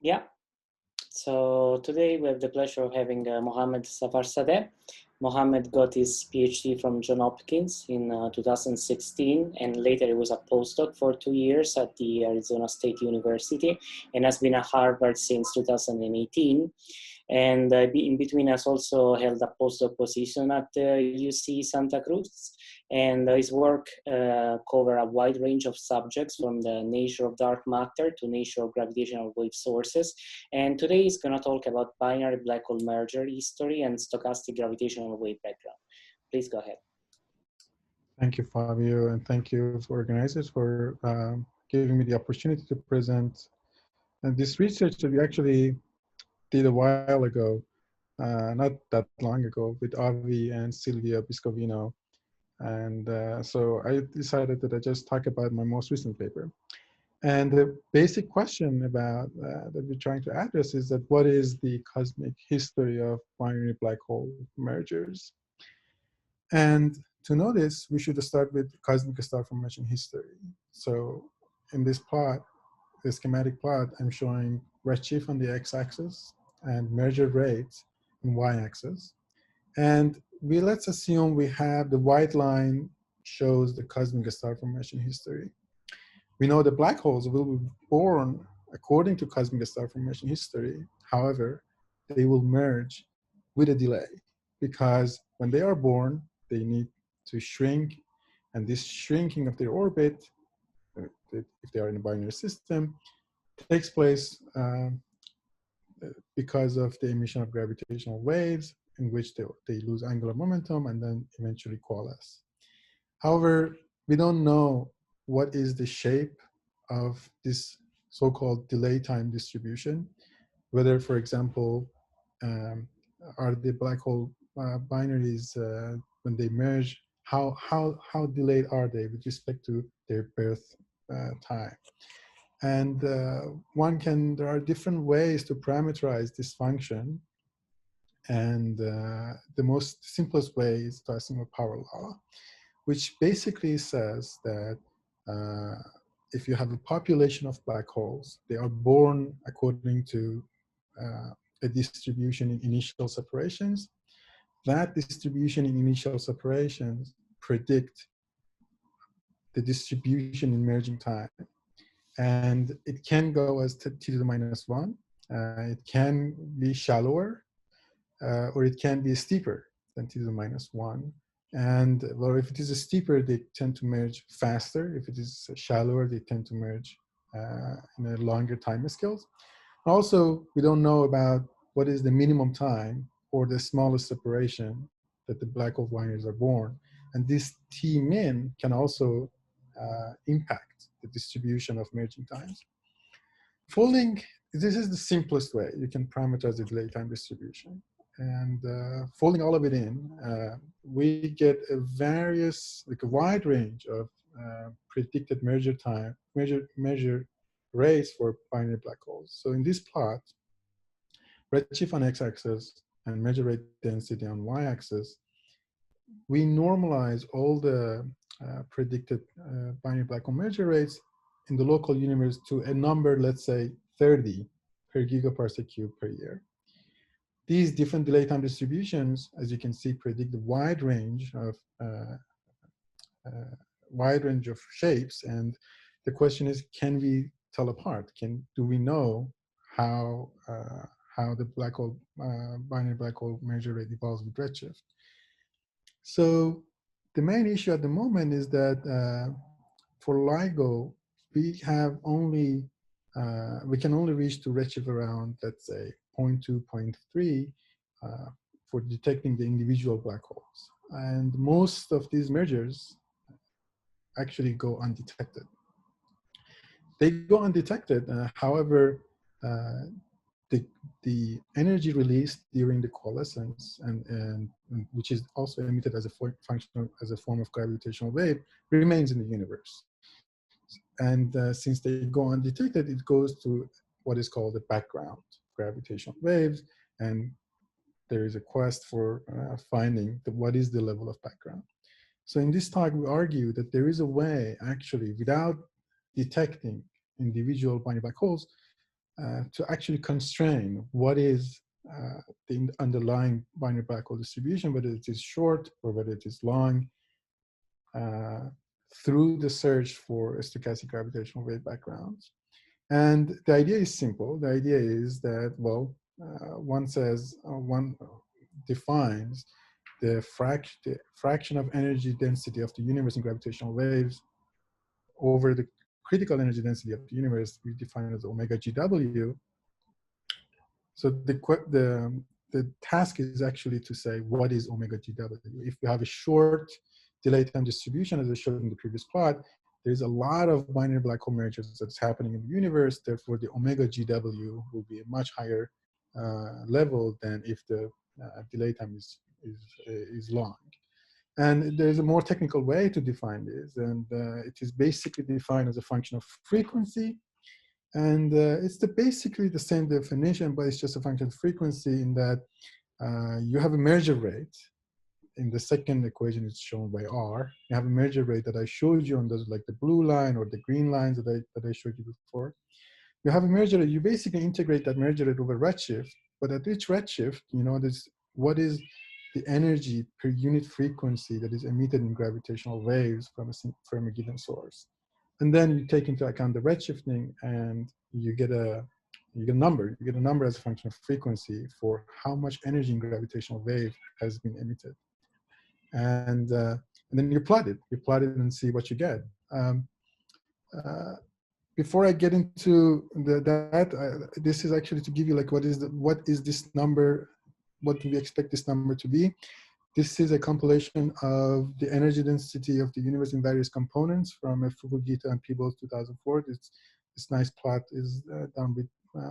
Yeah, so today we have the pleasure of having Mohammad Safarzadeh. Mohammad got his PhD from Johns Hopkins in 2016, and later he was a postdoc for 2 years at the Arizona State University, and has been at Harvard since 2018. And in between has also held a postdoc position at UC Santa Cruz. And his work cover a wide range of subjects, from the nature of dark matter to nature of gravitational wave sources. And today he's going to talk about binary black hole merger history and stochastic gravitational wave background. Please go ahead. Thank you, Fabio, and thank you for organizers for giving me the opportunity to present. And this research that we actually did a while ago, not that long ago, with Avi and Silvia Biscovino. And so I decided that I just talk about my most recent paper. And the basic question about that we're trying to address is that what is the cosmic history of binary black hole mergers? And to know this, we should start with cosmic star formation history. So in this plot, the schematic plot, I'm showing redshift on the x-axis and merger rate on y-axis. And let's assume we have the white line shows the cosmic star formation history. We know the black holes will be born according to cosmic star formation history. However, they will merge with a delay, because when they are born, they need to shrink, and this shrinking of their orbit, if they are in a binary system, takes place because of the emission of gravitational waves, in which they lose angular momentum and then eventually coalesce. However, we don't know what is the shape of this so-called delay time distribution, whether, for example, are the black hole binaries, when they merge, how delayed are they with respect to their birth time? And there are different ways to parameterize this function. And the most simplest way is to assume a power law, which basically says that if you have a population of black holes, they are born according to a distribution in initial separations. That distribution in initial separations predict the distribution in merging time. And it can go as t to the minus 1. It can be shallower, or it can be steeper than t to the minus 1. And well, if it is steeper, they tend to merge faster. If it is shallower, they tend to merge in a longer time scales. Also, we don't know about what is the minimum time or the smallest separation that the black hole binaries are born. And this T min can also impact the distribution of merging times. Folding, this is the simplest way you can parameterize the delay time distribution. And folding all of it in, we get a wide range of predicted merger time, measure rates for binary black holes. So in this plot, redshift on x-axis and measure rate density on y-axis, we normalize all the predicted binary black hole merger rates in the local universe to a number, let's say 30 per gigaparsec cube per year. These different delay time distributions, as you can see, predict a wide range of shapes. And the question is, can we tell apart? Do we know how the black hole binary black hole merger rate evolves with redshift? So the main issue at the moment is that for LIGO, we can only reach to redshift around, let's say, 0.2, 0.3 for detecting the individual black holes. And most of these mergers actually go undetected. They go undetected, however, the energy released during the coalescence, and which is also emitted as a form of gravitational wave, remains in the universe. And since they go undetected, it goes to what is called the background gravitational waves, and there is a quest for finding what is the level of background. So in this talk, we argue that there is a way, actually, without detecting individual binary black holes, to actually constrain what is the underlying binary black hole distribution, whether it is short or whether it is long, through the search for stochastic gravitational wave backgrounds. And the idea is simple. The idea is that, well, one defines the fraction of energy density of the universe in gravitational waves over the critical energy density of the universe, we define as omega GW. So the task is actually to say, what is omega GW? If we have a short delay time distribution, as I showed in the previous plot, there's a lot of binary black hole mergers that's happening in the universe. Therefore, the omega GW will be a much higher level than if the delay time is long. And there's a more technical way to define this, and it is basically defined as a function of frequency. And it's basically the same definition, but it's just a function of frequency in that you have a merger rate. In the second equation, it's shown by R. You have a merger rate that I showed you on those, like the blue line or the green lines that I showed you before. You have a merger rate. You basically integrate that merger rate over redshift. But at each redshift, you know, what is the energy per unit frequency that is emitted in gravitational waves from a given source. And then you take into account the redshifting, and you get a number. You get a number as a function of frequency for how much energy in gravitational wave has been emitted. And then you plot it. You plot it and see what you get. Before I get into this is actually to give you like what is this number? What do we expect this number to be? This is a compilation of the energy density of the universe in various components from a Fukugita and Peebles 2004. This nice plot is done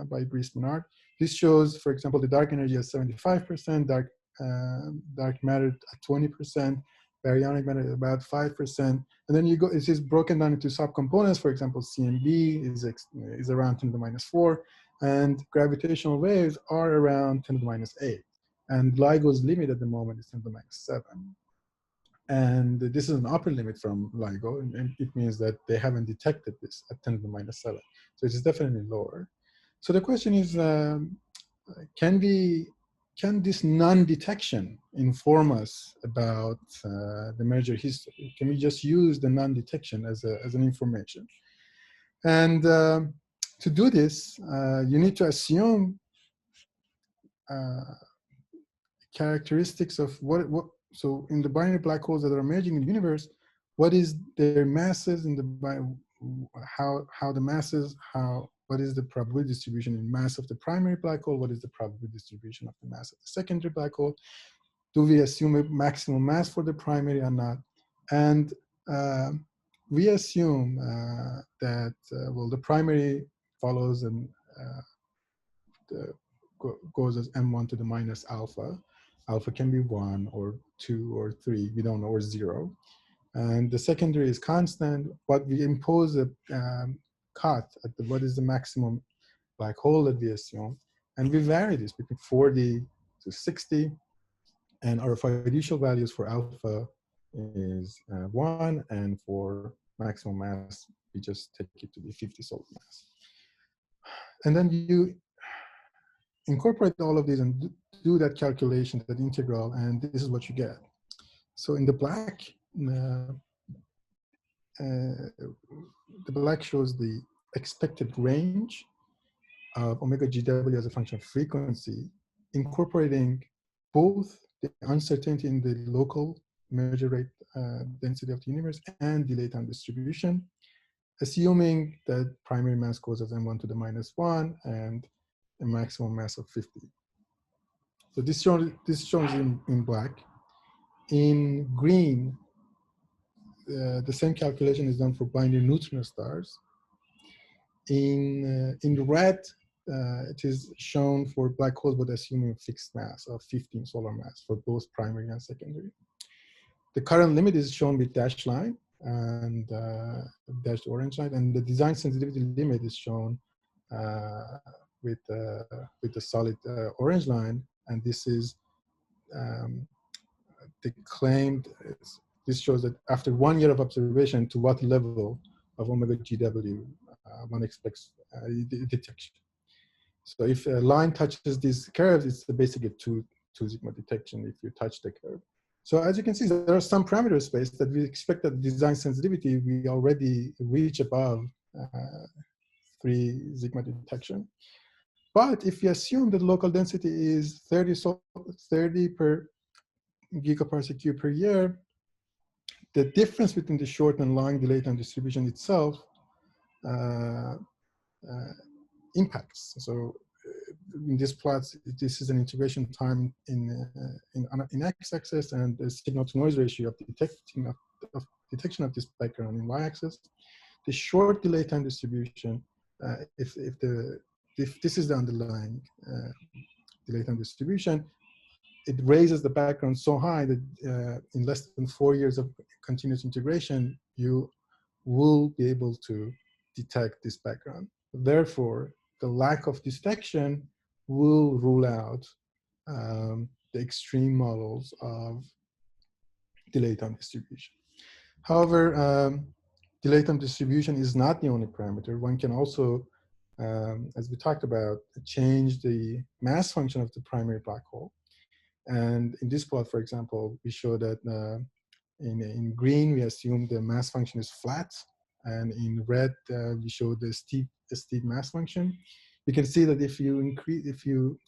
by Brice Menard. This shows, for example, the dark energy at 75%, dark matter at 20%, baryonic matter at about 5%. And then it is broken down into subcomponents. For example, CMB is around 10 to the minus 4, and gravitational waves are around 10 to the minus 8. And LIGO's limit at the moment is 10 to the minus 7. And this is an upper limit from LIGO, and it means that they haven't detected this at 10 to the minus 7. So it is definitely lower. So the question is, can this non-detection inform us about the merger history? Can we just use the non-detection as an information? And to do this, you need to assume characteristics of so in the binary black holes that are emerging in the universe, what is their masses in the what is the probability distribution in mass of the primary black hole? What is the probability distribution of the mass of the secondary black hole? Do we assume a maximum mass for the primary or not? And we assume that well, the primary follows and goes as m1 to the minus alpha. Alpha can be 1 or 2 or 3, we don't know, or 0. And the secondary is constant, but we impose a cut at what is the maximum black hole that we assume. And we vary this between 40 to 60. And our fiducial values for alpha is 1, and for maximum mass, we just take it to be 50 solar mass. And then you incorporate all of these and do that calculation, that integral, and this is what you get. So in the black shows the expected range of omega GW as a function of frequency, incorporating both the uncertainty in the local merger rate density of the universe and delay time distribution, assuming that primary mass goes as m1 to the minus 1 and a maximum mass of 50. So this shows in black. In green, the same calculation is done for binary neutrino stars. In red, it is shown for black holes, but assuming a fixed mass of 15 solar mass for both primary and secondary. The current limit is shown with dashed line and dashed orange line, and the design sensitivity limit is shown with the solid orange line, and this is the claimed. This shows that after 1 year of observation, to what level of omega GW one expects detection. So if a line touches these curves, it's basically two sigma detection if you touch the curve. So as you can see, there are some parameter space that we expect that design sensitivity, we already reach above 3 sigma detection. But if you assume that local density is 30 per gigaparsec cube per year, the difference between the short and long delay time distribution itself impacts. So in this plot, this is an integration time in x-axis and the signal-to-noise ratio of detection of this background in y-axis. The short delay time distribution, if this is the underlying delay time distribution, it raises the background so high that in less than 4 years of continuous integration, you will be able to detect this background. Therefore, the lack of detection will rule out the extreme models of delay time distribution. However, delay time distribution is not the only parameter. One can also, as we talked about, change the mass function of the primary black hole. And in this plot, for example, we show that in green, we assume the mass function is flat. And in red, we show the steep mass function. We can see that if you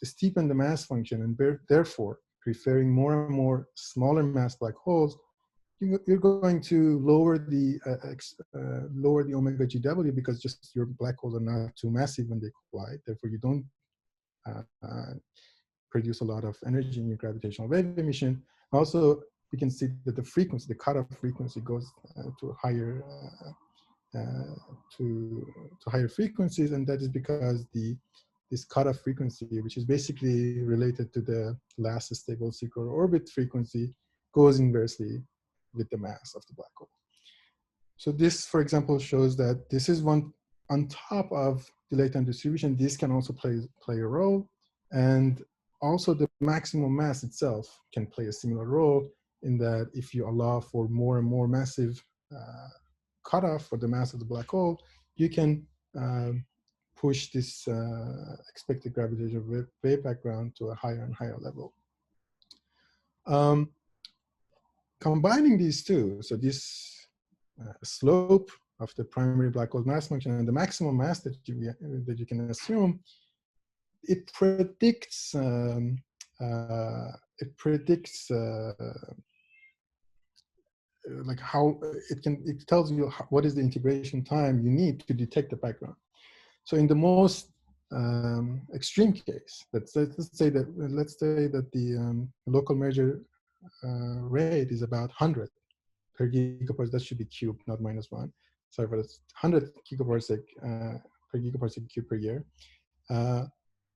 steepen the mass function and therefore preferring more and more smaller mass black holes, you're going to lower the omega GW because just your black holes are not too massive when they collide. Therefore, you don't produce a lot of energy in your gravitational wave emission. Also, we can see that the frequency, the cutoff frequency, goes to higher higher frequencies, and that is because this cutoff frequency, which is basically related to the last stable circular orbit frequency, goes inversely with the mass of the black hole. So this, for example, shows that this is one on top of delay time distribution. This can also play a role, and also the maximum mass itself can play a similar role in that if you allow for more and more massive cutoff for the mass of the black hole, you can push this expected gravitational wave background to a higher and higher level. Combining these two, so this slope of the primary black hole mass function and the maximum mass that you can assume, it predicts like how it tells you what is the integration time you need to detect the background. So in the most extreme case, let's say that the local measure rate is about 100 per gigaparsec. That should be cubed, not -1. Sorry for that. 100 gigaparsec per gigaparsec cube per year.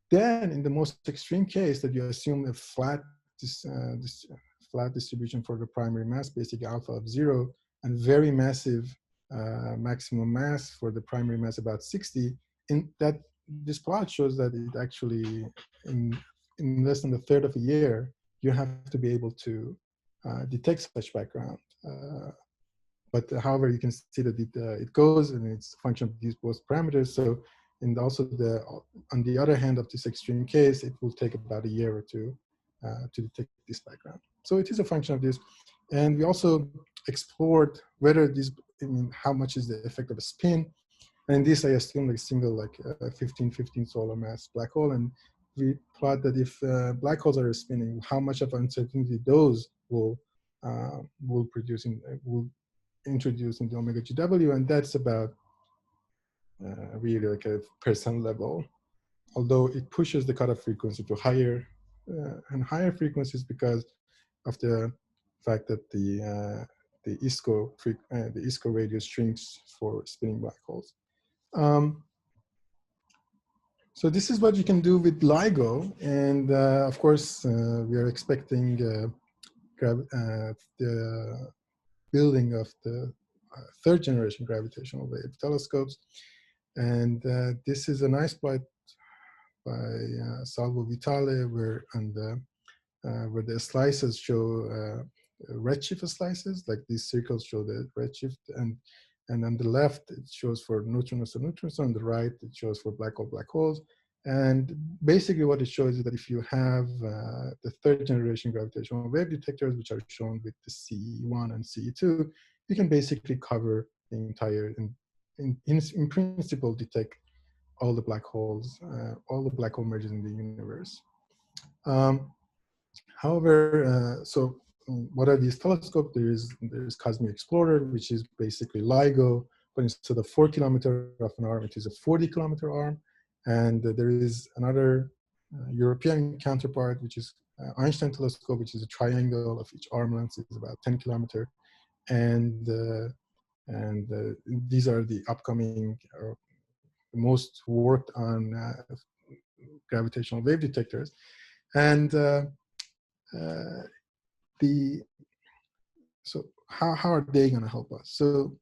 Then, in the most extreme case, that you assume a flat distribution for the primary mass, basically alpha of 0, and very massive maximum mass for the primary mass about 60. In that, this plot shows that it actually, in less than a third of a year, you have to be able to detect such background. But however, you can see that it goes, and it's a function of these both parameters. So, and also on the other hand of this extreme case, it will take about a year or two to detect this background. So it is a function of this. And we also explored whether how much is the effect of a spin. And in this, I assume like single, like 15 solar mass black hole. And we plot that if black holes are spinning, how much of uncertainty those will introduce into omega GW, and that's about really like a percent level. Although it pushes the cutoff frequency to higher and higher frequencies because of the fact that the ISCO radius shrinks for spinning black holes. So this is what you can do with LIGO, and of course we are expecting the building of the third generation gravitational wave telescopes. And this is a nice plot by Salvo Vitale where the slices show redshift slices, like these circles show the redshift, and on the left it shows for neutrinos and neutrons, on the right it shows for black holes. And basically what it shows is that if you have the third generation gravitational wave detectors, which are shown with the CE1 and CE2, you can basically cover the entire, in principle, detect all the black holes, all the black hole mergers in the universe. However, so what are these telescopes? There's Cosmic Explorer, which is basically LIGO, but instead of 4 kilometers of an arm, it is a 40-kilometer arm. And there is another European counterpart, which is Einstein telescope, which is a triangle of each arm length is about 10 kilometers. And these are the upcoming, most worked on gravitational wave detectors. And so how are they going to help us? So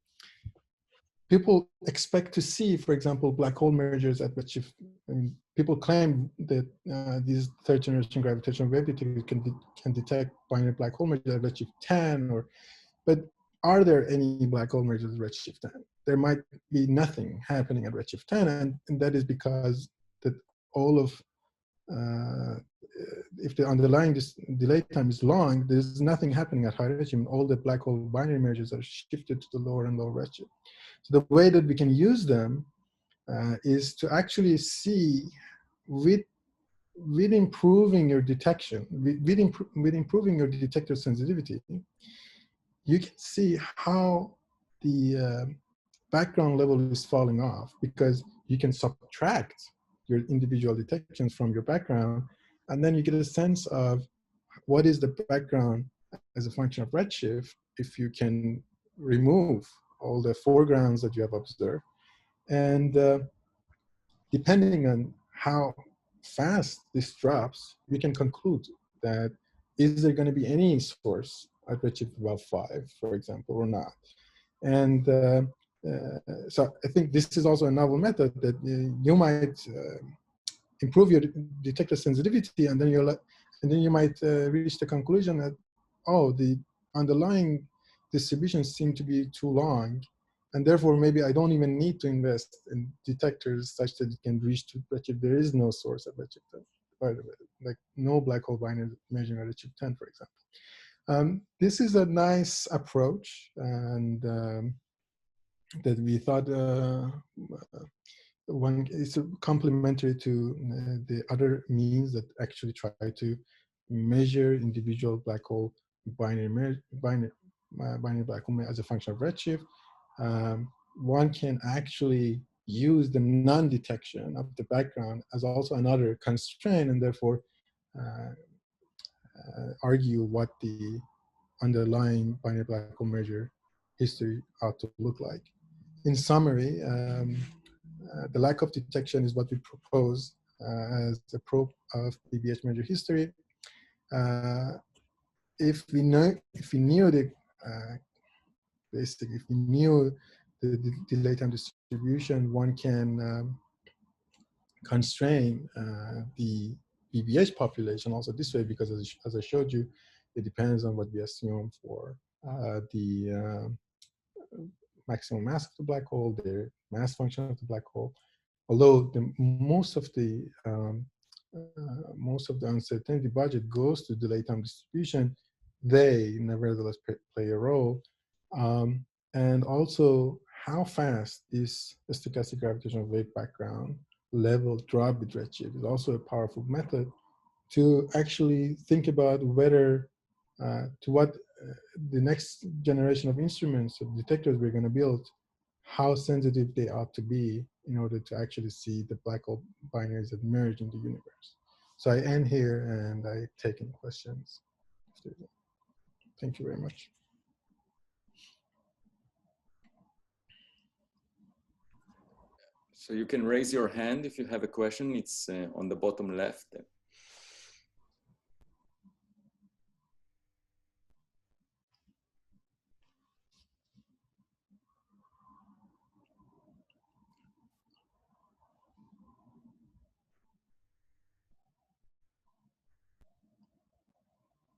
people expect to see, for example, black hole mergers at redshift. I mean, people claim that these third generation gravitational wave detectors can detect binary black hole mergers at redshift 10, but are there any black hole mergers at redshift 10? There might be nothing happening at redshift 10, and that is because that all of if the underlying delay time is long, there's nothing happening at high redshift. All the black hole binary mergers are shifted to the lower and lower redshift. So the way that we can use them is to actually see with improving your detection, with improving your detector sensitivity, you can see how the background level is falling off, because you can subtract your individual detections from your background, and then you get a sense of what is the background as a function of redshift if you can remove all the foregrounds that you have observed. And depending on how fast this drops, we can conclude that is there going to be any source at redshift above 5, for example, or not. And so I think this is also a novel method that you might improve your detector sensitivity, and then you might reach the conclusion that, oh, the underlying distributions seem to be too long, and therefore maybe I don't even need to invest in detectors such that it can reach to redshift. There is no source at redshift 10, by the way, like no black hole binary measuring at redshift 10, for example. This is a nice approach, and that we thought one is complementary to the other means that actually try to measure individual black hole binary black hole as a function of redshift. One can actually use the non-detection of the background as also another constraint, and therefore argue what the underlying binary black hole merger history ought to look like. In summary, the lack of detection is what we propose as a probe of BBH merger history. If we knew the basically, if we knew the delay time distribution, one can constrain the BBH population also this way, because as I showed you, it depends on what we assume for the maximum mass of the black hole, the mass function of the black hole. Although most of the uncertainty budget goes to delay time distribution, they nevertheless play a role. And also how fast this stochastic gravitational wave background level drop with redshift is also a powerful method to actually think about whether to what the next generation of instruments, of detectors we're going to build, how sensitive they ought to be in order to actually see the black hole binaries that merge in the universe. So I end here and I take any questions. Thank you very much. So you can raise your hand if you have a question. It's on the bottom left.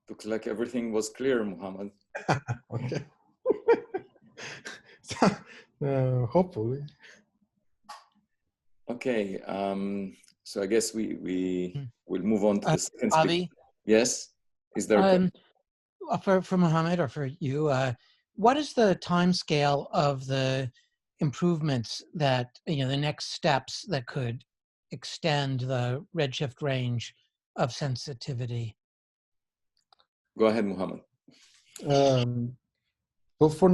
Looks like everything was clear, Mohammad. Okay. So, hopefully. Okay. So I guess we will move on to the second speaker. Avi, Yes, is there a question? for Mohammed or for you, what is the time scale of the improvements that, the next steps that could extend the redshift range of sensitivity? Go ahead, Mohammed. Well, for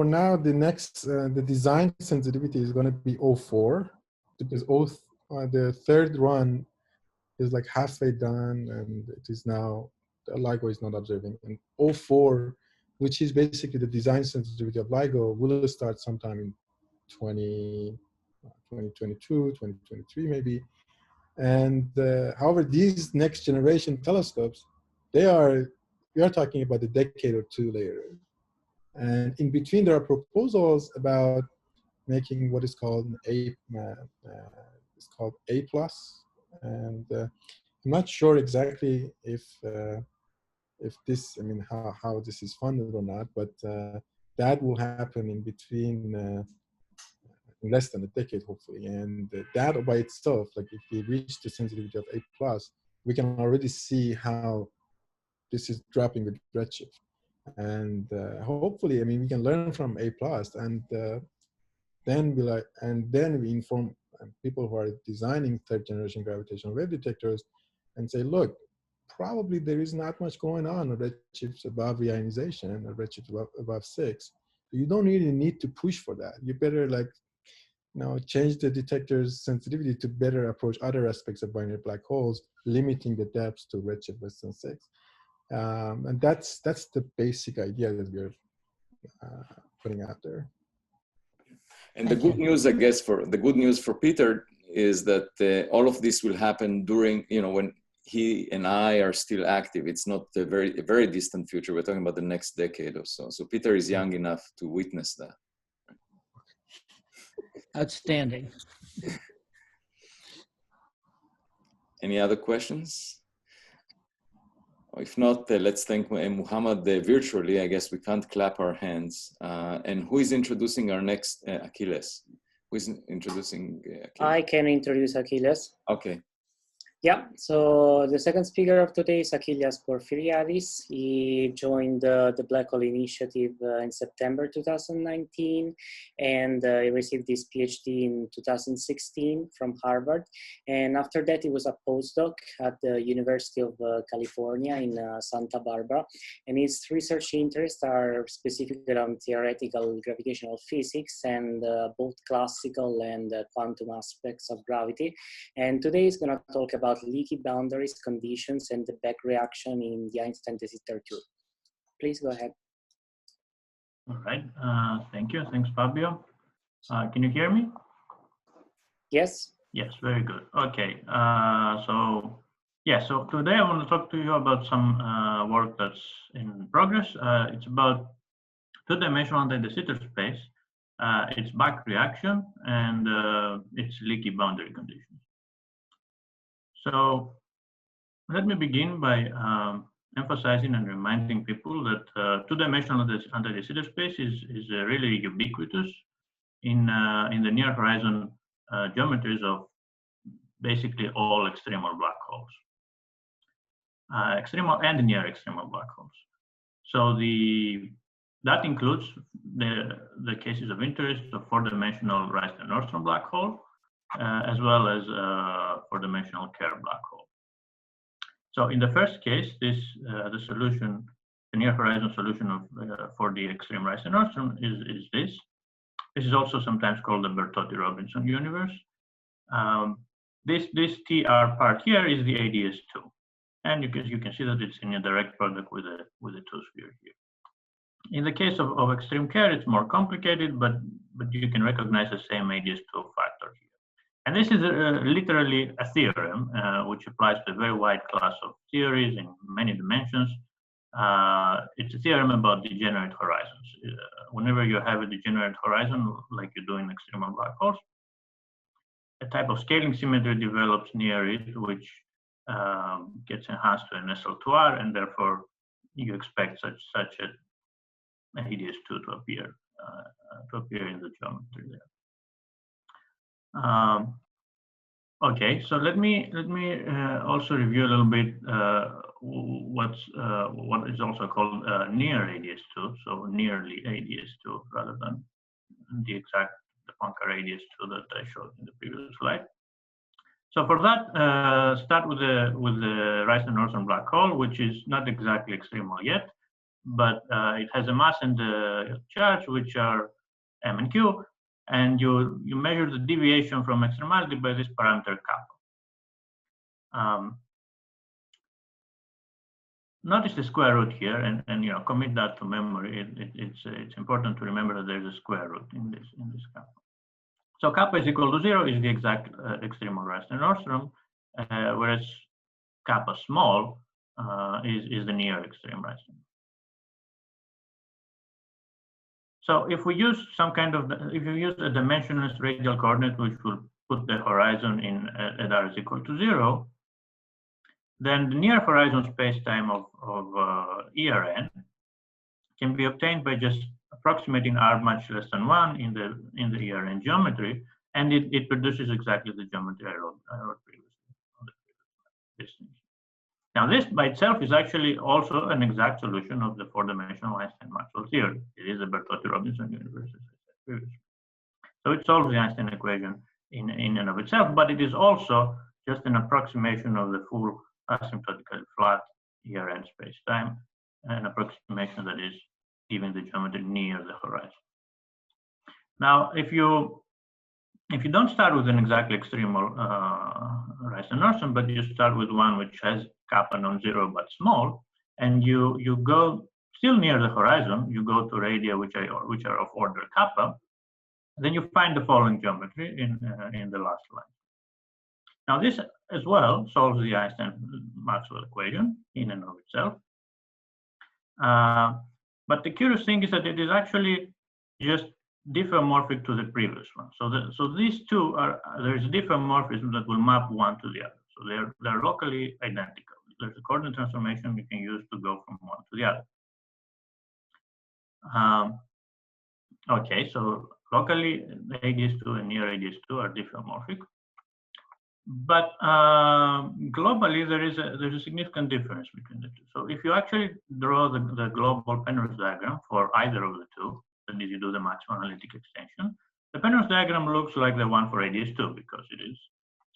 now, the next the design sensitivity is going to be 04, because the third run is like halfway done, and it is now the LIGO is not observing. And 04, which is basically the design sensitivity of LIGO, will start sometime in 2022, 2023 maybe. And however, these next generation telescopes, we are talking about a decade or two later. And in between, there are proposals about making what is called it's called A+. And I'm not sure exactly if this, I mean, how this is funded or not, but that will happen in between in less than a decade, hopefully. And that by itself, like if we reach the sensitivity of A+, we can already see how this is dropping with redshift. And hopefully, I mean, we can learn from A+, and then we inform people who are designing third generation gravitational wave detectors and say, look, probably there is not much going on redshifts above reionization or redshifts above 6. You don't really need to push for that. You better change the detector's sensitivity to better approach other aspects of binary black holes, limiting the depths to redshift less than 6. And that's the basic idea that we're putting out there. And the good news, I guess, the good news for Peter is that all of this will happen during, when he and I are still active. It's not a very distant future. We're talking about the next decade or so. So Peter is young enough to witness that. Outstanding. Any other questions? If not, let's thank Mohammed virtually. I guess we can't clap our hands. And who is introducing our next Achilles? Who is introducing Achilles? I can introduce Achilles. Okay. Yeah, so the second speaker of today is Achilleas Porfyriadis. He joined the Black Hole Initiative in September 2019, and he received his PhD in 2016 from Harvard. And after that, he was a postdoc at the University of California in Santa Barbara. And his research interests are specifically on theoretical gravitational physics and both classical and quantum aspects of gravity. And today he's going to talk about leaky boundaries, conditions, and the back reaction in the Einstein de Sitter tube. Please go ahead. All right. Thank you. Thanks, Fabio. Can you hear me? Yes. Yes, very good. Okay. So today I want to talk to you about some work that's in progress. It's about two-dimensional anti-de Sitter space, its back reaction, and its leaky boundary conditions. So let me begin by emphasizing and reminding people that two-dimensional anti-de Sitter space is really ubiquitous in the near horizon geometries of basically all extremal black holes, extremal and near extremal black holes. So that includes the cases of interest of four-dimensional Rystad-Nordstrom black hole, as well as four-dimensional Kerr black hole. So in the first case, the solution, the near horizon solution of for the extreme Rystad-Nordstrom is this. This is also sometimes called the Bertotti-Robinson universe. This TR part here is the ADS2, and you can see that it's in a direct product with a two-sphere here. In the case of extreme Kerr, it's more complicated, but you can recognize the same ADS2 factor here. And this is literally a theorem which applies to a very wide class of theories in many dimensions. It's a theorem about degenerate horizons. Whenever you have a degenerate horizon, like you do in extremal black holes, a type of scaling symmetry develops near it, which gets enhanced to an SL2R, and therefore you expect such an ADS2 to appear in the geometry there. Okay, so let me also review a little bit what is also called near ADS2, so nearly ADS2 rather than the exact Poincare ADS2 that I showed in the previous slide. So for that, start with the Reisner-Nordstrom black hole, which is not exactly extremal yet, but it has a mass and a charge which are m and q, and you measure the deviation from extremality by this parameter kappa. Notice the square root here, and commit that to memory. It's important to remember that there's a square root in this kappa. So kappa is equal to 0 is the exact extremal Reisner-Nordstrom, whereas kappa small is the near extreme Reisner. So if we use if you use a dimensionless radial coordinate, which will put the horizon in at r is equal to 0, then the near horizon spacetime of ERN can be obtained by just approximating r much less than 1 in the ERN geometry, and it produces exactly the geometry I wrote previously on the previous slide. Now this by itself is actually also an exact solution of the four-dimensional Einstein-Maxwell theory. It is a Bertotti-Robinson universe, as I said previously. So it solves the Einstein equation in and of itself, but it is also just an approximation of the full asymptotically flat ERN spacetime, an approximation that is giving the geometry near the horizon. Now, if you don't start with an exactly extremal Reisner-Nordstrom, but you start with one which has kappa non-zero but small, and you go still near the horizon, you go to radii which are of order kappa, then you find the following geometry in the last line. Now this as well solves the Einstein-Maxwell equation in and of itself. But the curious thing is that it is actually just diffeomorphic to the previous one. So these two there is a diffeomorphism that will map one to the other. So they're locally identical. There's a coordinate transformation you can use to go from one to the other. Okay, so locally the ADS2 and near ADS2 are diffeomorphic. But globally, there's a significant difference between the two. So if you actually draw the global Penrose diagram for either of the two, that is, you do the maximum analytic extension, the Penrose diagram looks like the one for ADS2 because it is,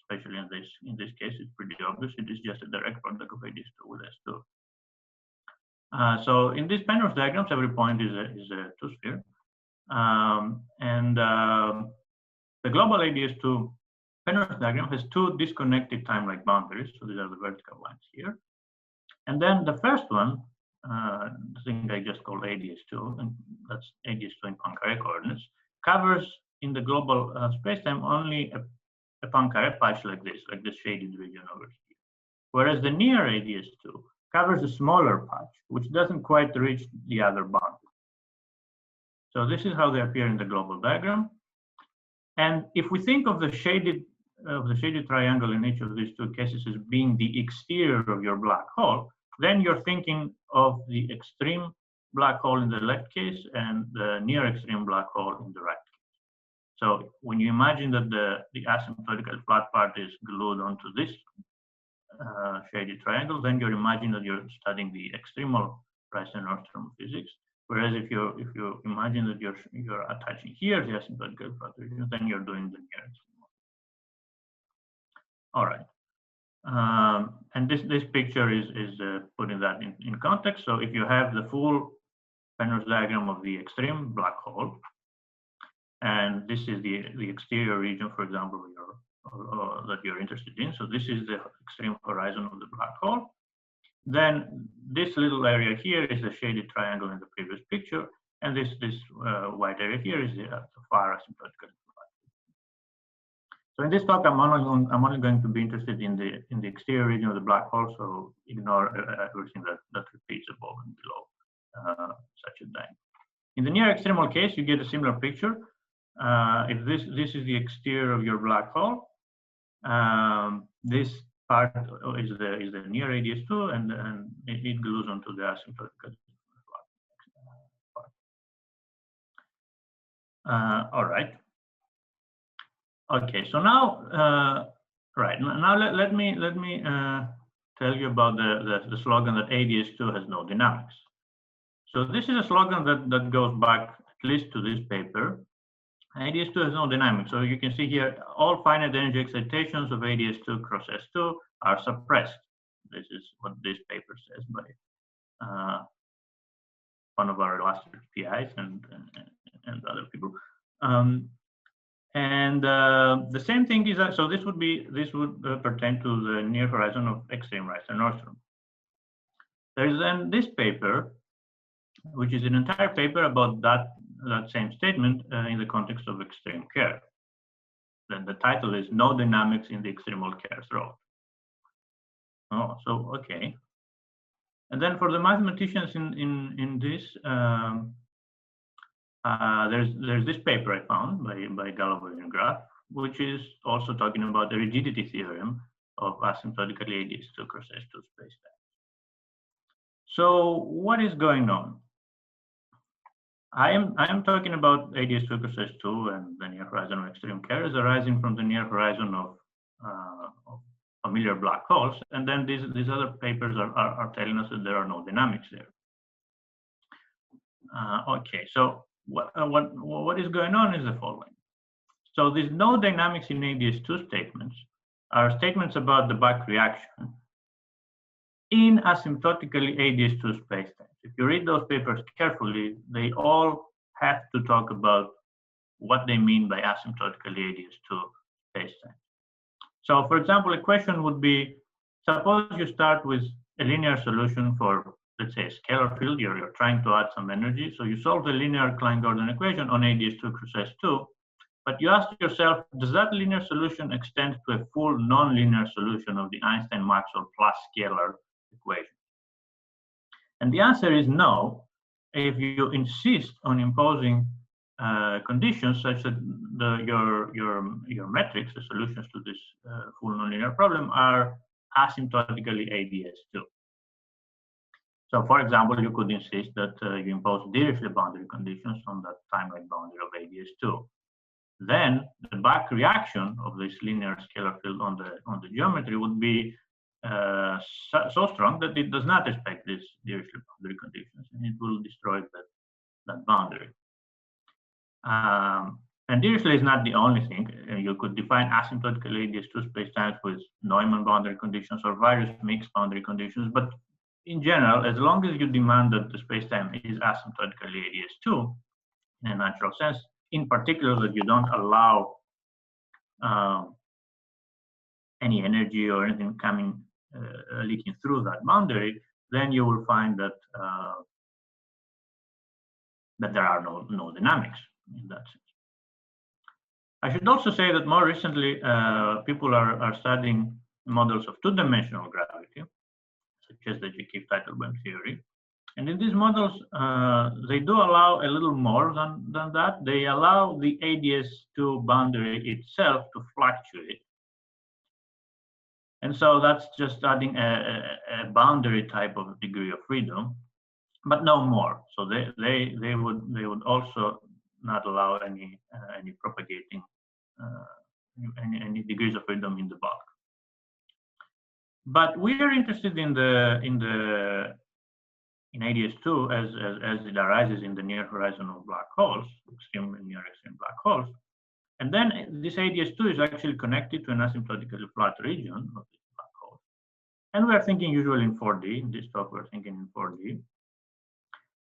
especially in this case, it's pretty obvious. It is just a direct product of ADS2 with S2. So in these Penrose diagrams, every point is a two-sphere, and the global ADS2 Penrose diagram has two disconnected time-like boundaries. So these are the vertical lines here. And then the first one, the thing I just called ADS2, and that's ADS2 in Poincare coordinates, covers in the global spacetime only a Poincare patch like this shaded region over here. Whereas the near ADS2 covers a smaller patch, which doesn't quite reach the other boundary. So this is how they appear in the global diagram. And if we think of the shaded triangle in each of these two cases as being the exterior of your black hole, then you're thinking of the extreme black hole in the left case and the near extreme black hole in the right case. So when you imagine that the asymptotically flat part is glued onto this shaded triangle, then you're imagining that you're studying the extremal Reisner-Nordstrom physics. Whereas if you imagine that you're attaching here the asymptotically flat region, then you're doing the near extreme. All right, and this picture is putting that in context. So if you have the full Penrose diagram of the extreme black hole, and this is the exterior region, for example, that you're interested in. So this is the extreme horizon of the black hole. Then this little area here is the shaded triangle in the previous picture, and this white area here is the far asymptotically. So in this talk, I'm only going to be interested in the exterior region of the black hole. So ignore everything that repeats above and below such a diagram. In the near extremal case, you get a similar picture. If this is the exterior of your black hole, this part is the near ADS2, and it glues onto the asymptotically flat part. All right. Okay, so now Right. Now let me tell you about the slogan that ADS2 has no dynamics. So this is a slogan that goes back at least to this paper. ADS2 has no dynamics. So you can see here all finite energy excitations of ADS2 cross S2 are suppressed. This is what this paper says by one of our illustrious PIs and other people. The same thing is that, so this would pertain to the near horizon of extreme Raster Nordstrom. There is then this paper, which is an entire paper about that same statement in the context of extreme care. Then the title is "No Dynamics in the Extremal Care Throat." Oh, so okay. And then for the mathematicians in this, there's this paper I found by Galloway and Graf, which is also talking about the rigidity theorem of asymptotically ADS2 cross S2 spacetime. So what is going on? I am talking about ADS2 cross S2 and the near horizon of extreme care is arising from the near horizon of familiar black holes, and then these other papers are telling us that there are no dynamics there. Okay, so what is going on is the following. So these no dynamics in ADS2 statements are statements about the back reaction in asymptotically ADS2 spacetime. If you read those papers carefully, they all have to talk about what they mean by asymptotically ADS2 spacetime. So for example, a question would be, suppose you start with a linear solution for, let's say, a scalar field, you're trying to add some energy. So you solve the linear Klein-Gordon equation on ADS2 cross S2, but you ask yourself, does that linear solution extend to a full non-linear solution of the Einstein-Maxwell plus scalar equation? And the answer is no, if you insist on imposing conditions such that your metrics, the solutions to this full nonlinear problem, are asymptotically ADS2. So, for example, you could insist that you impose Dirichlet boundary conditions on that time-like boundary of ADS2. Then the back reaction of this linear scalar field on the geometry would be so strong that it does not respect these Dirichlet boundary conditions, and it will destroy that boundary. And Dirichlet is not the only thing. You could define asymptotically ADS2 spacetimes with Neumann boundary conditions or various mixed boundary conditions. But in general, as long as you demand that the spacetime is asymptotically ADS2 in a natural sense, in particular that you don't allow any energy or anything coming leaking through that boundary, then you will find that there are no dynamics in that sense. I should also say that more recently, people are studying models of two-dimensional gravity, such as the Joukov-Teitelbaum theory. And in these models, they do allow a little more than that. They allow the ADS2 boundary itself to fluctuate. And so that's just adding a boundary type of degree of freedom, but no more. So they would also not allow any propagating any degrees of freedom in the bulk. But we are interested in ADS2 as it arises in the near horizon of black holes, extreme and near extreme black holes. And then this ADS2 is actually connected to an asymptotically flat region of this black hole. And we are thinking usually in 4D. In this talk, we're thinking in 4D.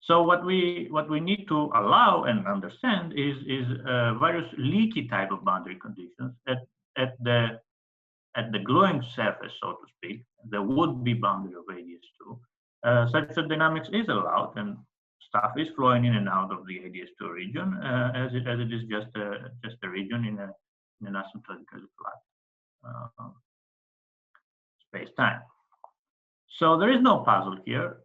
So what we need to allow and understand is various leaky type of boundary conditions at the gluing surface, so to speak, the would-be boundary of ADS2, such that dynamics is allowed and stuff is flowing in and out of the ADS2 region as it is just a region in an asymptotically flat space-time. So there is no puzzle here.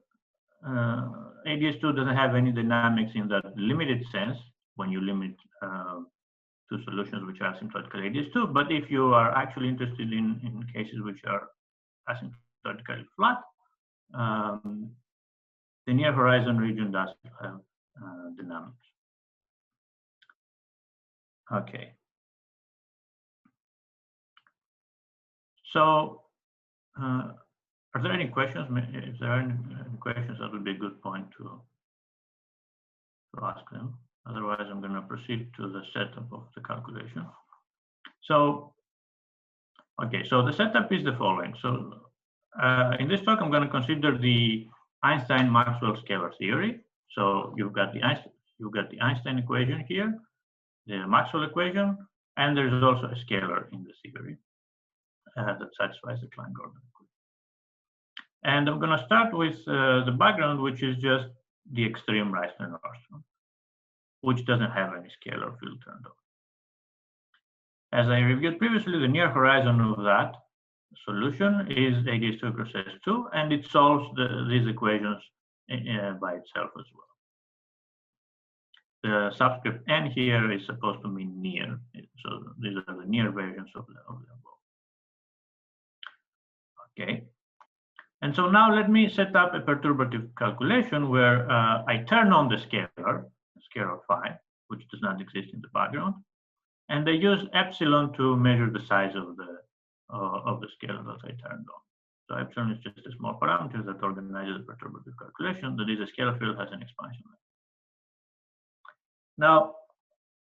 ADS2 doesn't have any dynamics in that limited sense when you limit to solutions which are asymptotically ADS2. But if you are actually interested in cases which are asymptotically flat, the near horizon region does have dynamics. Okay. So, are there any questions? If there are any questions, that would be a good point to ask them. Otherwise, I'm going to proceed to the setup of the calculation. So, okay, so the setup is the following. So, in this talk, I'm going to consider the Einstein-Maxwell scalar theory. So you've got the Einstein equation here, the Maxwell equation, and there's also a scalar in the theory that satisfies the Klein-Gordon equation. And I'm going to start with the background, which is just the extreme Reissner-Nordstrom, which doesn't have any scalar field turned on. As I reviewed previously, the near horizon of that solution is ADS2 cross S2, and it solves these equations by itself as well. The subscript n here is supposed to mean near, so these are the near versions of the above. Okay, and so now let me set up a perturbative calculation where I turn on the scalar phi, which does not exist in the background, and I use epsilon to measure the size of the scalar that I turned on. So epsilon is just a small parameter that organizes the perturbative calculation. That is, a scalar field has an expansion. Now,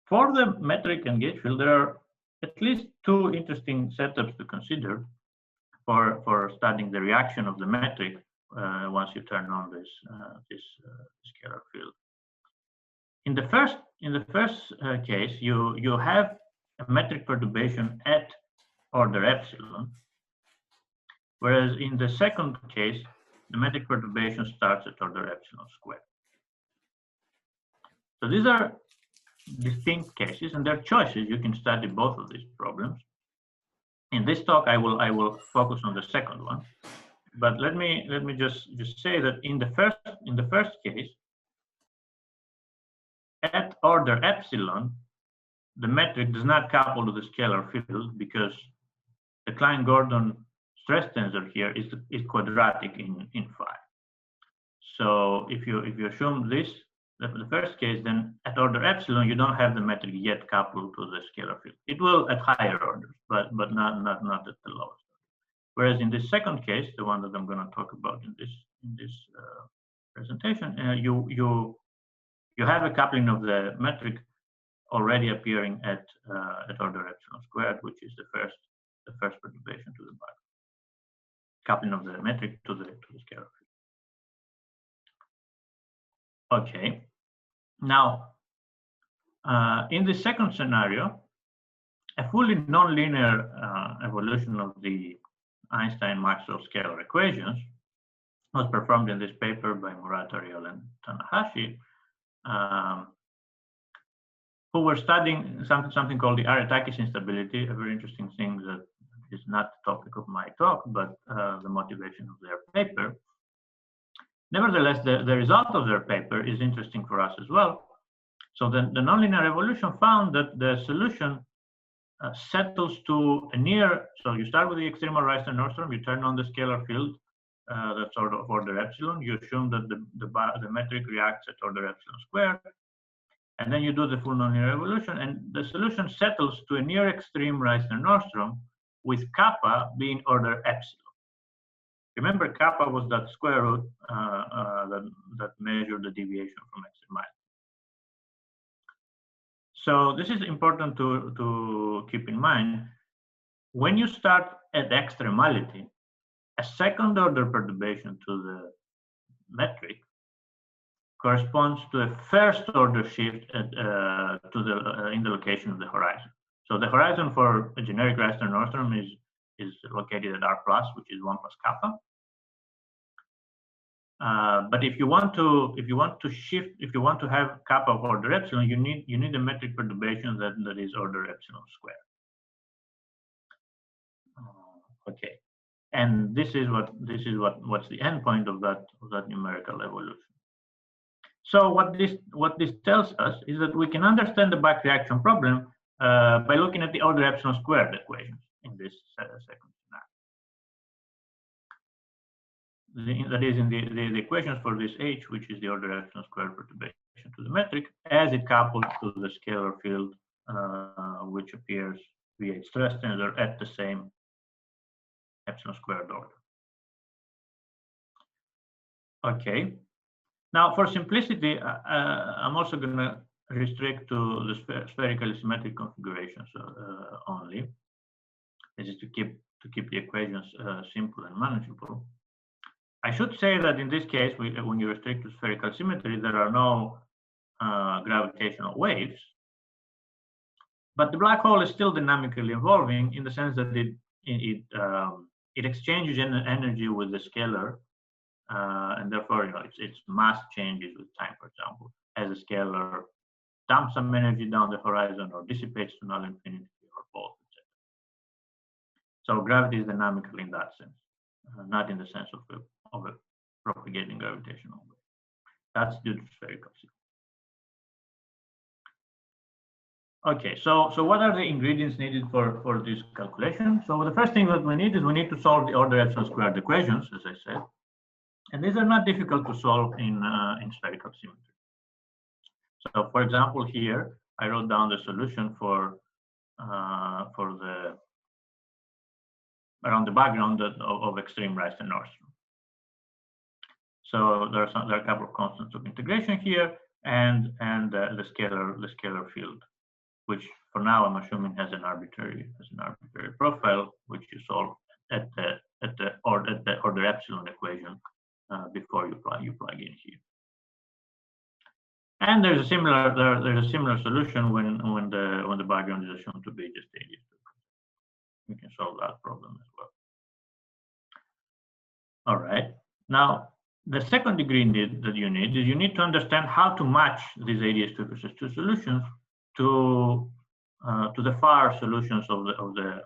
for the metric and gauge field, there are at least two interesting setups to consider for studying the reaction of the metric once you turn on this scalar field. In the first case, you have a metric perturbation at order epsilon, whereas in the second case, the metric perturbation starts at order epsilon squared. So these are distinct cases, and they're choices. You can study both of these problems. In this talk, I will focus on the second one. But let me just say that in the first case, at order epsilon, the metric does not couple to the scalar field because the Klein-Gordon stress tensor here is quadratic in phi. So if you assume this, the first case, then at order epsilon, you don't have the metric yet coupled to the scalar field. It will at higher orders, but not at the lowest. Whereas in this second case, the one that I'm going to talk about in this presentation, you have a coupling of the metric already appearing at order epsilon squared, which is the first perturbation to the back. Coupling of the metric to the scalar field. Okay. Now, in the second scenario, a fully nonlinear evolution of the Einstein-Maxwell scalar equations was performed in this paper by Murata, Ariel, and Tanahashi, who were studying something called the Aratakis instability, a very interesting thing that is not the topic of my talk, but the motivation of their paper. Nevertheless, the result of their paper is interesting for us as well. So the nonlinear evolution found that the solution settles to a near, so you start with the extremal Reissner-Nordstrom, you turn on the scalar field, that's sort of order epsilon, you assume that the metric reacts at order epsilon squared, and then you do the full nonlinear evolution, and the solution settles to a near extreme Reissner-Nordstrom with kappa being order epsilon. Remember, kappa was that square root that measured the deviation from extremality. So this is important to keep in mind. When you start at extremality, a second order perturbation to the metric corresponds to a first order shift in the location of the horizon. So the horizon for a generic Reissner-Nordstrom is located at R+, which is 1 plus kappa. But if you want to have kappa of order epsilon, you need a metric perturbation that is order epsilon squared. Okay, and this is what's the endpoint of that numerical evolution. So what this tells us is that we can understand the back reaction problem by looking at the order epsilon squared equations in this second scenario. That is in the equations for this H, which is the order epsilon squared perturbation to the metric, as it couples to the scalar field, which appears via its stress tensor at the same epsilon squared order. Okay. Now, for simplicity, I'm also going to restrict to the spherically symmetric configurations only. This is to keep the equations simple and manageable. I should say that in this case, when you restrict to spherical symmetry, there are no gravitational waves, but the black hole is still dynamically evolving in the sense that it exchanges energy with the scalar, and therefore, its mass changes with time. For example, as a scalar dumps some energy down the horizon or dissipates to null infinity or both, etc. So gravity is dynamical in that sense, not in the sense of a propagating gravitational wave. That's due to spherical symmetry. Okay, so what are the ingredients needed for this calculation? So the first thing that we need is we need to solve the order epsilon squared equations, as I said, and these are not difficult to solve in spherical symmetry. So, for example, here I wrote down the solution for the around the background of extreme Raster Nordstrom. So there are a couple of constants of integration here, and the scalar field, which for now I'm assuming has an arbitrary profile, which you solve at the order epsilon equation before you plug in here. And there's a similar solution when the background is assumed to be just ADS. We can solve that problem as well. All right. Now, the second degree that you need is you need to understand how to match these ADS2 versus 2 solutions to the far solutions of the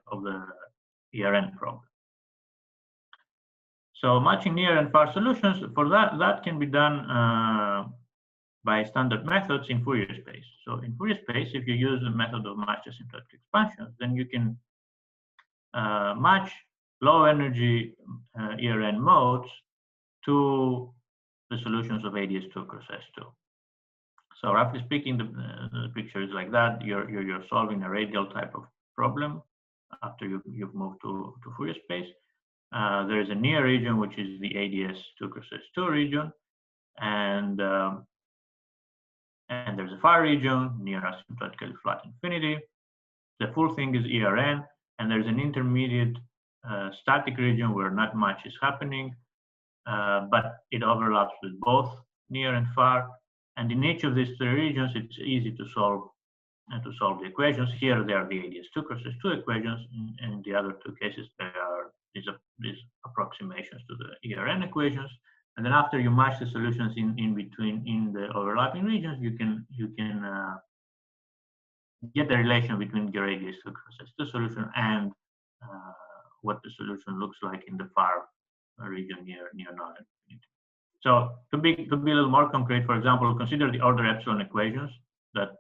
ERN problem. So matching near and far solutions, for that can be done by standard methods in Fourier space. So in Fourier space, if you use the method of matched asymptotic expansions, then you can match low energy ERN modes to the solutions of ADS2 cross S2. So roughly speaking, the picture is like that. You're solving a radial type of problem after you've moved to Fourier space. There is a near region, which is the ADS2 cross S2 region, and there's a far region near asymptotically flat infinity. The full thing is ERN, and there's an intermediate static region where not much is happening, but it overlaps with both near and far. And in each of these three regions, it's easy to solve the equations. Here they are the ADS2 cross S2 equations. In the other two cases, there are these approximations to the ERN equations. And then after you match the solutions in between in the overlapping regions, you can get the relation between your ADS2 cross S2 solution and what the solution looks like in the far region near null infinity. So to be a little more concrete, for example, consider the order epsilon equations, that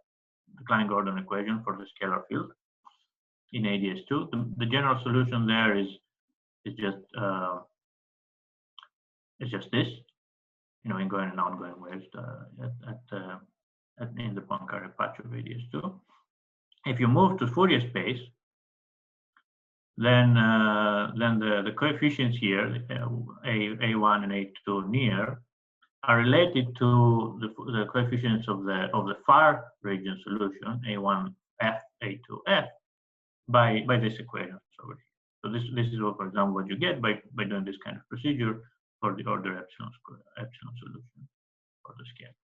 the Klein-Gordon equation for the scalar field in ADS2. The general solution there is just this, ingoing and outgoing waves in the Poincare patch of ADS2. If you move to Fourier space, then the coefficients here, A1 and A2 near, are related to the coefficients of the far region solution, A1F, A2F, by this equation over here. So this is what, for example, what you get by doing this kind of procedure for the order epsilon solution for the scale.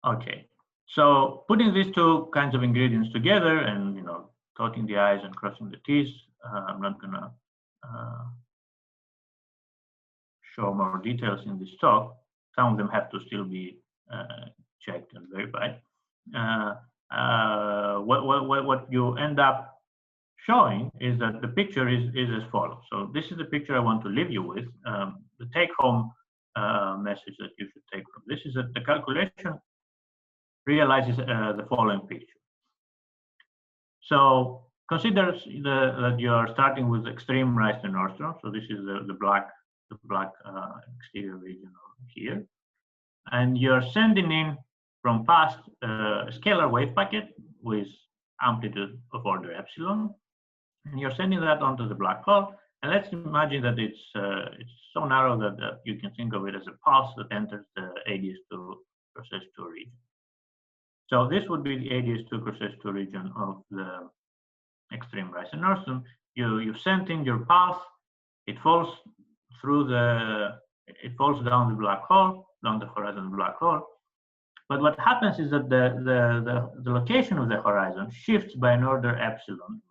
Okay, so putting these two kinds of ingredients together and dotting the I's and crossing the T's, I'm not gonna show more details in this talk. Some of them have to still be checked and verified. What you end up showing is that the picture is as follows. So this is the picture I want to leave you with. The take-home message that you should take from this is that the calculation realizes the following picture. So consider that you are starting with extreme Raster Nordstrom. So this is the black exterior region over here, and you're sending in from past a scalar wave packet with amplitude of order epsilon, And you're sending that onto the black hole. And let's imagine that it's so narrow that you can think of it as a pulse that enters the ADS2 cross S2 region. So this would be the ADS2 cross S2 region of the extreme rise in Nordstrom. You've sent in your pulse. It falls down the black hole, down the horizon of the black hole. But what happens is that the location of the horizon shifts by an order epsilon,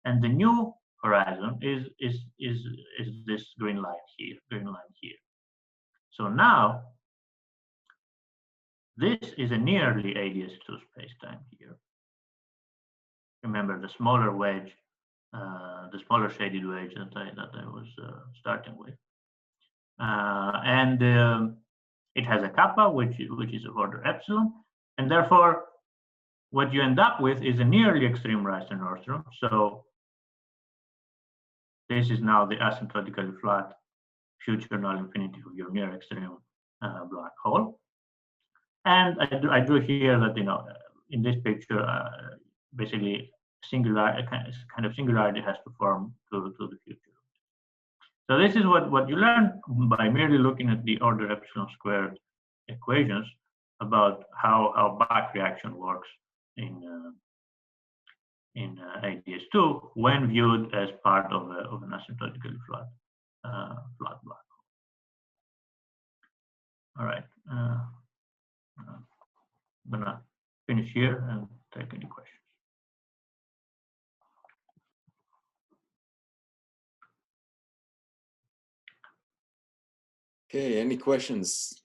and the new horizon is this green line here. So now this is a nearly ADS2 spacetime here. Remember the smaller wedge, the smaller shaded wedge that I was starting with, and it has a kappa, which is of order epsilon, and therefore what you end up with is a nearly extreme rise in Nordstrom. So this is now the asymptotically flat future null infinity of your near extreme black hole. And I drew here that, in this picture, basically kind of singularity has to form to the future. So this is what you learn by merely looking at the order epsilon squared equations about how back reaction works in ADS2 when viewed as part of an asymptotically flat black hole. All right, I'm gonna finish here and take any questions. Okay, any questions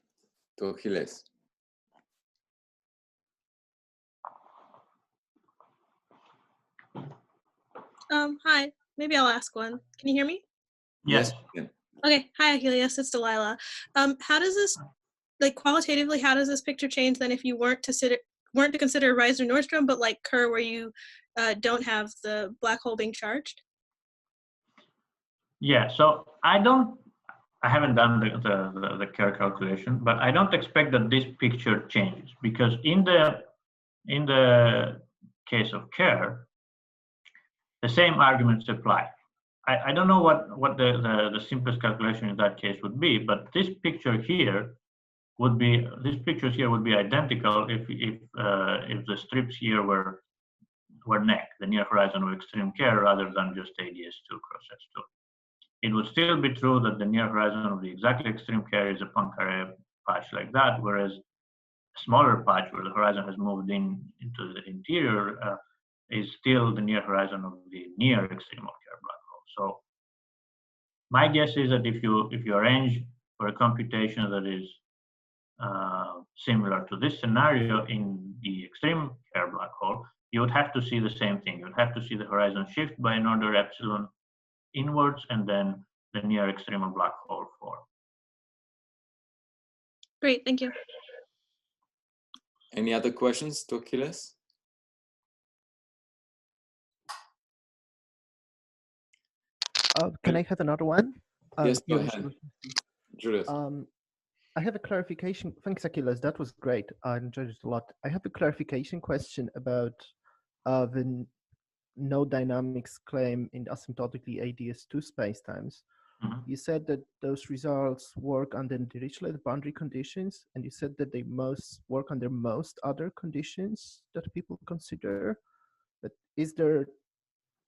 to Achilles? Hi, maybe I'll ask one. Can you hear me? Yes. Okay, hi Achilleas, it's Delilah. How does this, like qualitatively, how does this picture change then if you weren't to consider Reisner-Nordstrom, but like Kerr where you don't have the black hole being charged? Yeah, so I haven't done the Kerr calculation, but I don't expect that this picture changes, because in the case of Kerr, the same arguments apply. I don't know what the simplest calculation in that case would be, but this picture here would be identical if the strips here were neck, the near horizon of extreme Kerr, rather than just ADS2 cross S2. It would still be true that the near horizon of the exactly extreme Kerr is a Poincaré patch like that, whereas a smaller patch where the horizon has moved into the interior is still the near horizon of the near extreme of Kerr black hole. So my guess is that if you arrange for a computation that is similar to this scenario in the extreme Kerr black hole, you would have to see the same thing. You would have to see the horizon shift by an order epsilon inwards, and then the near extreme of black hole form. Great, thank you. Any other questions to Achilles? Can I have another one? Yes, go ahead. Julius. I have a clarification. Thanks, Achilles. That was great. I enjoyed it a lot. I have a clarification question about the no dynamics claim in asymptotically ADS2 spacetimes. Mm-hmm. You said that those results work under Dirichlet boundary conditions, and you said that they work under most other conditions that people consider. But is there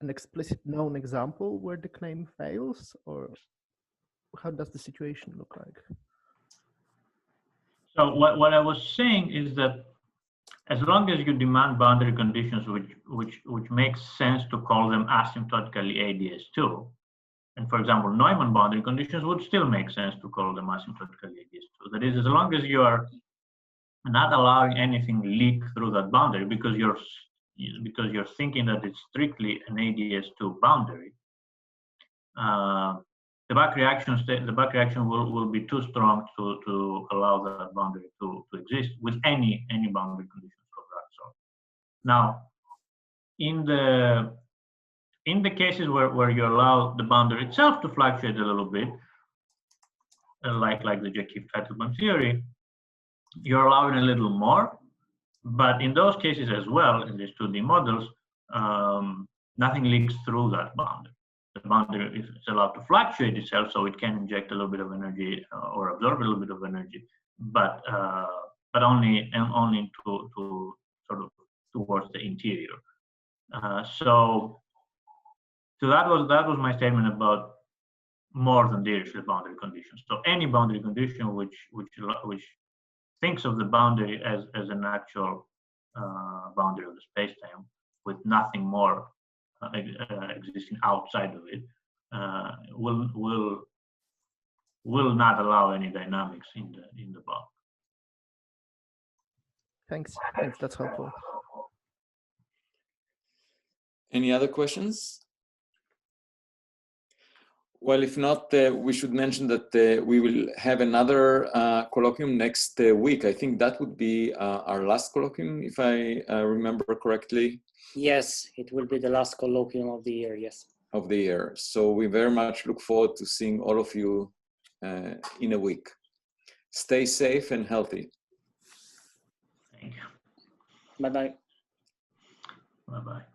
an explicit known example where the claim fails, or how does the situation look like? So what I was saying is that as long as you demand boundary conditions which makes sense to call them asymptotically ADS2, and for example, Neumann boundary conditions would still make sense to call them asymptotically ADS2. That is, as long as you are not allowing anything leak through that boundary because you're thinking that it's strictly an ADS2 boundary, the back reaction will be too strong to allow that boundary to exist with any boundary conditions of that sort. Now, in the cases where you allow the boundary itself to fluctuate a little bit, like the Jakiv-Teitelbaum theory, you're allowing a little more. But in those cases as well, in these 2D models, nothing leaks through that boundary. The boundary is allowed to fluctuate itself, so it can inject a little bit of energy or absorb a little bit of energy, but only to sort of towards the interior. So that was my statement about more than Dirichlet boundary conditions. So any boundary condition which thinks of the boundary as an actual boundary of the spacetime with nothing more existing outside of it will not allow any dynamics in the bulk. Thanks. That's helpful. Any other questions? Well, if not, we should mention that we will have another colloquium next week. I think that would be our last colloquium, if I remember correctly. Yes, it will be the last colloquium of the year, yes. Of the year. So we very much look forward to seeing all of you in a week. Stay safe and healthy. Thank you. Bye-bye. Bye-bye.